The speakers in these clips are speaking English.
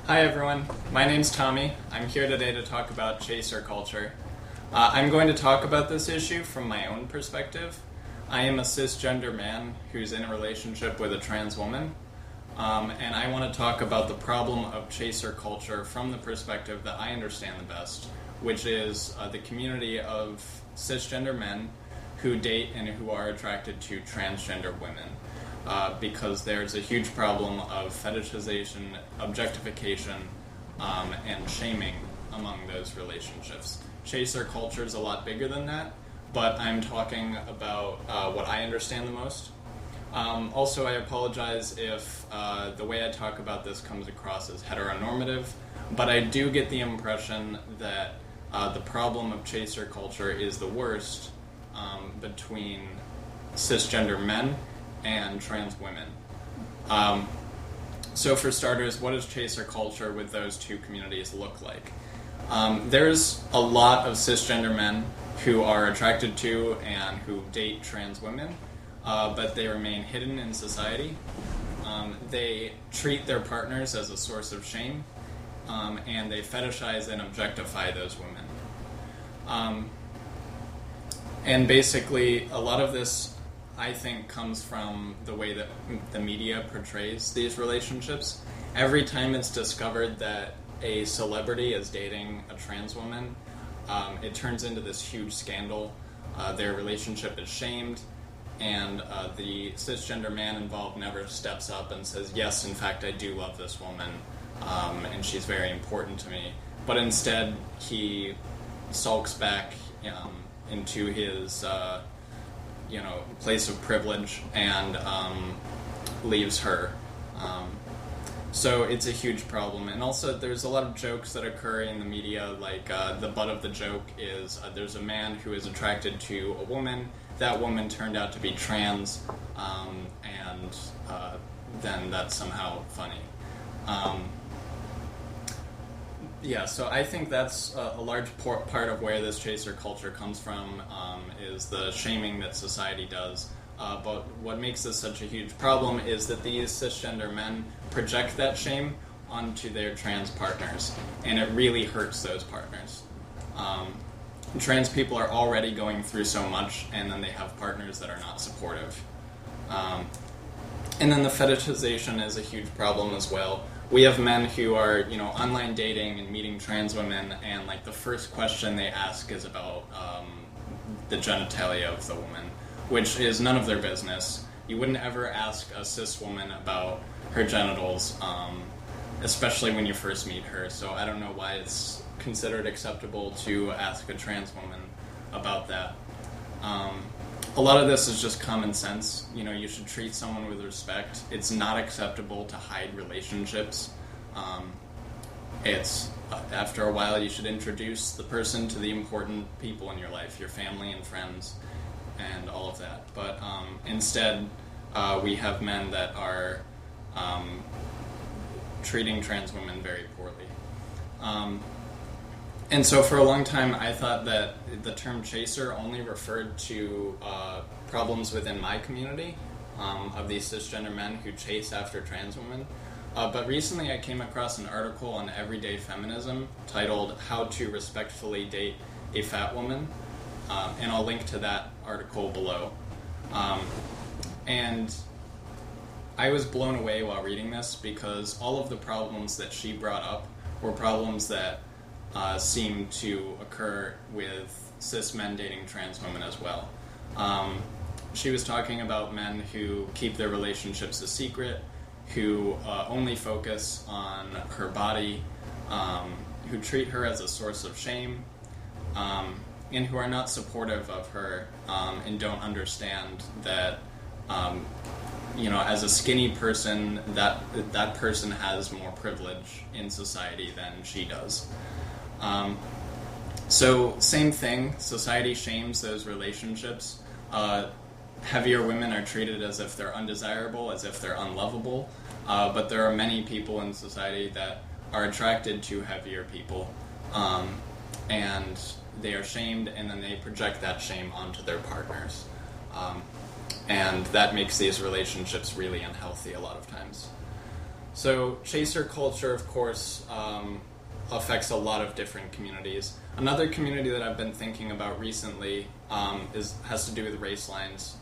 Hi everyone, my name's Tommy. I'm here today to talk about chaser culture. I'm going to talk about this issue from my own perspective. I am a cisgender man who's in a relationship with a trans woman, and I want to talk about the problem of chaser culture from the perspective that I understand the best, which is the community of cisgender men who date and who are attracted to transgender women. Because there's a huge problem of fetishization, objectification, and shaming among those relationships. Chaser culture is a lot bigger than that, but I'm talking about what I understand the most. Also, I apologize if the way I talk about this comes across as heteronormative, but I do get the impression that the problem of chaser culture is the worst between cisgender men and trans women. So for starters, what does chaser culture with those two communities look like? There's a lot of cisgender men who are attracted to and who date trans women, but they remain hidden in society. They treat their partners as a source of shame, and they fetishize and objectify those women. And basically, a lot of this, I think, comes from the way that the media portrays these relationships. Every time it's discovered that a celebrity is dating a trans woman, it turns into this huge scandal. Their relationship is shamed, and the cisgender man involved never steps up and says, yes, in fact, I do love this woman, and she's very important to me. But instead, he sulks back into his place of privilege and leaves her. So it's a huge problem. And also there's a lot of jokes that occur in the media, like the butt of the joke is there's a man who is attracted to a woman. That woman turned out to be trans, and then that's somehow funny. So I think that's a large part of where this chaser culture comes from, is the shaming that society does. But what makes this such a huge problem is that these cisgender men project that shame onto their trans partners, and it really hurts those partners. Trans people are already going through so much, and then they have partners that are not supportive. And then the fetishization is a huge problem as well. We have men who are, online dating and meeting trans women, and the first question they ask is about the genitalia of the woman, which is none of their business. You wouldn't ever ask a cis woman about her genitals, especially when you first meet her. So I don't know why it's considered acceptable to ask a trans woman about that. A lot of this is just common sense. You should treat someone with respect. It's not acceptable to hide relationships. After a while, you should introduce the person to the important people in your life, your family and friends, and all of that. But instead, we have men that are treating trans women very poorly. And so for a long time, I thought that the term chaser only referred to problems within my community of these cisgender men who chase after trans women. But recently I came across an article on Everyday Feminism titled How to Respectfully Date a Fat Woman, and I'll link to that article below. And I was blown away while reading this because all of the problems that she brought up were problems that seem to occur with cis men dating trans women as well. She was talking about men who keep their relationships a secret, who only focus on her body, who treat her as a source of shame, and who are not supportive of her and don't understand that, as a skinny person, that person has more privilege in society than she does. So same thing, society shames those relationships. Heavier women are treated as if they're undesirable, as if they're unlovable, but there are many people in society that are attracted to heavier people, and they are shamed, and then they project that shame onto their partners. And that makes these relationships really unhealthy a lot of times. So chaser culture, of course, affects a lot of different communities. Another community that I've been thinking about recently has to do with race lines,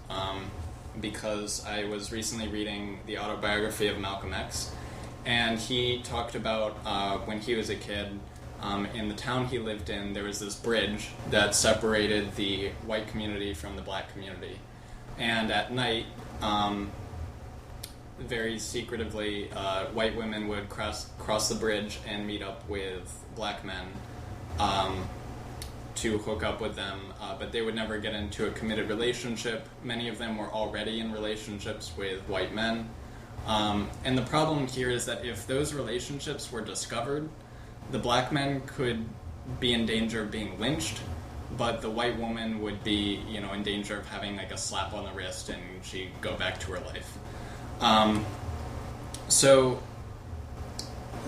because I was recently reading the autobiography of Malcolm X, and he talked about when he was a kid, in the town he lived in, there was this bridge that separated the white community from the black community. And at night, very secretively, white women would cross the bridge and meet up with black men to hook up with them, but they would never get into a committed relationship. Many of them were already in relationships with white men. And the problem here is that if those relationships were discovered, the black men could be in danger of being lynched, but the white woman would be, in danger of having like a slap on the wrist and she'd go back to her life. So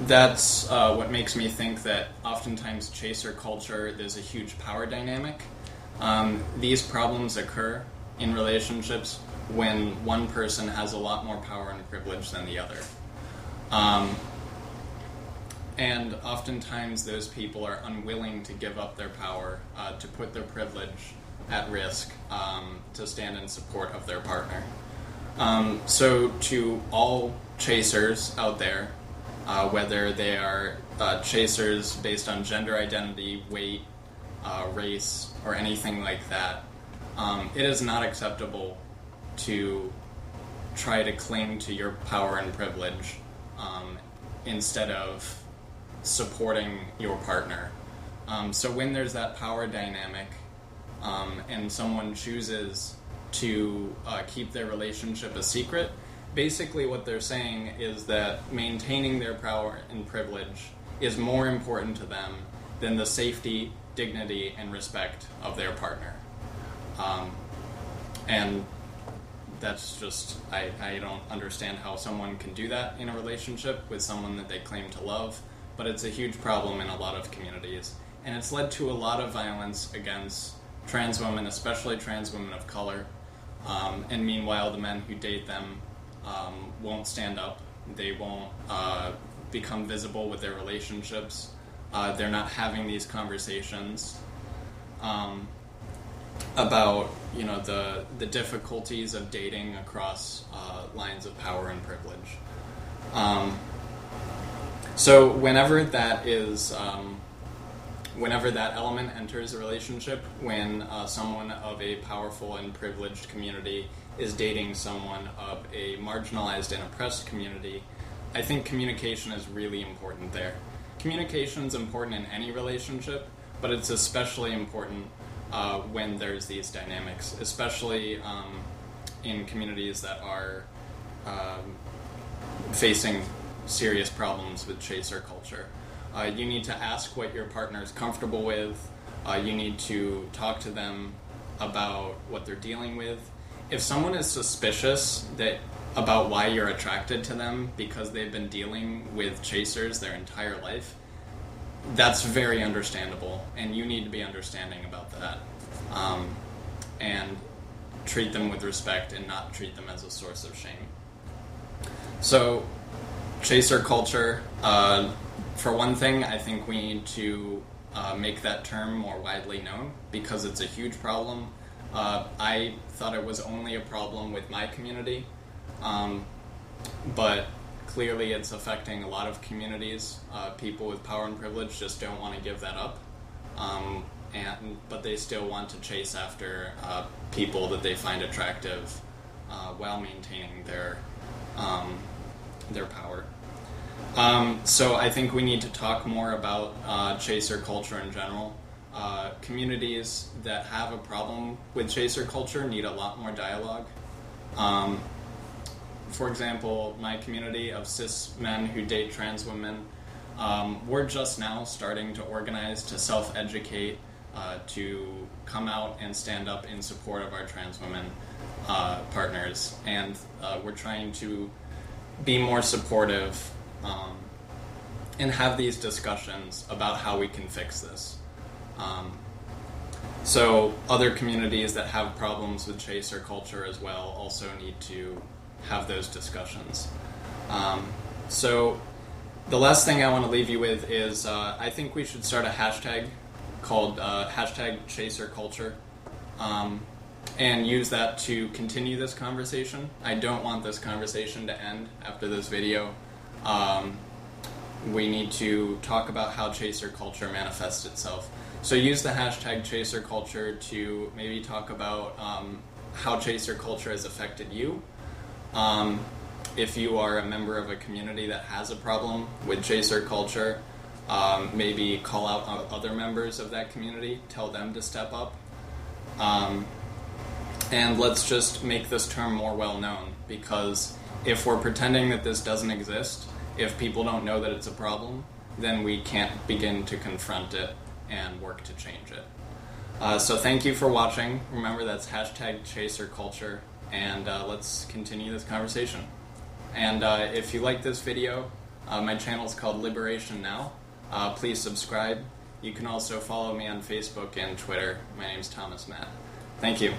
that's what makes me think that oftentimes chaser culture, there's a huge power dynamic. These problems occur in relationships when one person has a lot more power and privilege than the other. And oftentimes those people are unwilling to give up their power, to put their privilege at risk, to stand in support of their partner. So to all chasers out there, whether they are chasers based on gender identity, weight, race, or anything like that, it is not acceptable to try to cling to your power and privilege instead of supporting your partner. So when there's that power dynamic and someone chooses to keep their relationship a secret, basically what they're saying is that maintaining their power and privilege is more important to them than the safety, dignity, and respect of their partner. And that's just, I don't understand how someone can do that in a relationship with someone that they claim to love, but it's a huge problem in a lot of communities. And it's led to a lot of violence against trans women, especially trans women of color. And meanwhile, the men who date them won't stand up. They won't become visible with their relationships. They're not having these conversations about the difficulties of dating across lines of power and privilege. So whenever that element enters a relationship, when someone of a powerful and privileged community is dating someone of a marginalized and oppressed community, I think communication is really important there. Communication is important in any relationship, but it's especially important when there's these dynamics, especially in communities that are facing serious problems with chaser culture. You need to ask what your partner is comfortable with. You need to talk to them about what they're dealing with. If someone is suspicious about why you're attracted to them because they've been dealing with chasers their entire life, that's very understandable, and you need to be understanding about that. And treat them with respect and not treat them as a source of shame. So, chaser culture, for one thing, I think we need to make that term more widely known because it's a huge problem. I thought it was only a problem with my community, but clearly it's affecting a lot of communities. People with power and privilege just don't want to give that up, but they still want to chase after people that they find attractive while maintaining their power. So I think we need to talk more about chaser culture in general. Communities that have a problem with chaser culture need a lot more dialogue. For example, my community of cis men who date trans women, we're just now starting to organize, to self-educate, to come out and stand up in support of our trans women partners. And we're trying to be more supportive and have these discussions about how we can fix this. So other communities that have problems with chaser culture as well also need to have those discussions. So the last thing I want to leave you with is I think we should start a hashtag called hashtag #ChaserCulture. And use that to continue this conversation. I don't want this conversation to end after this video. We need to talk about how chaser culture manifests itself. So use the hashtag chaser culture to maybe talk about how chaser culture has affected you. If you are a member of a community that has a problem with chaser culture, maybe call out other members of that community, tell them to step up. And let's just make this term more well known, because if we're pretending that this doesn't exist, if people don't know that it's a problem, then we can't begin to confront it and work to change it. So thank you for watching. Remember, that's hashtag #ChaserCulture, and let's continue this conversation. And if you like this video, my channel is called Liberation Now. Please subscribe. You can also follow me on Facebook and Twitter. My name's Thomas Matt. Thank you.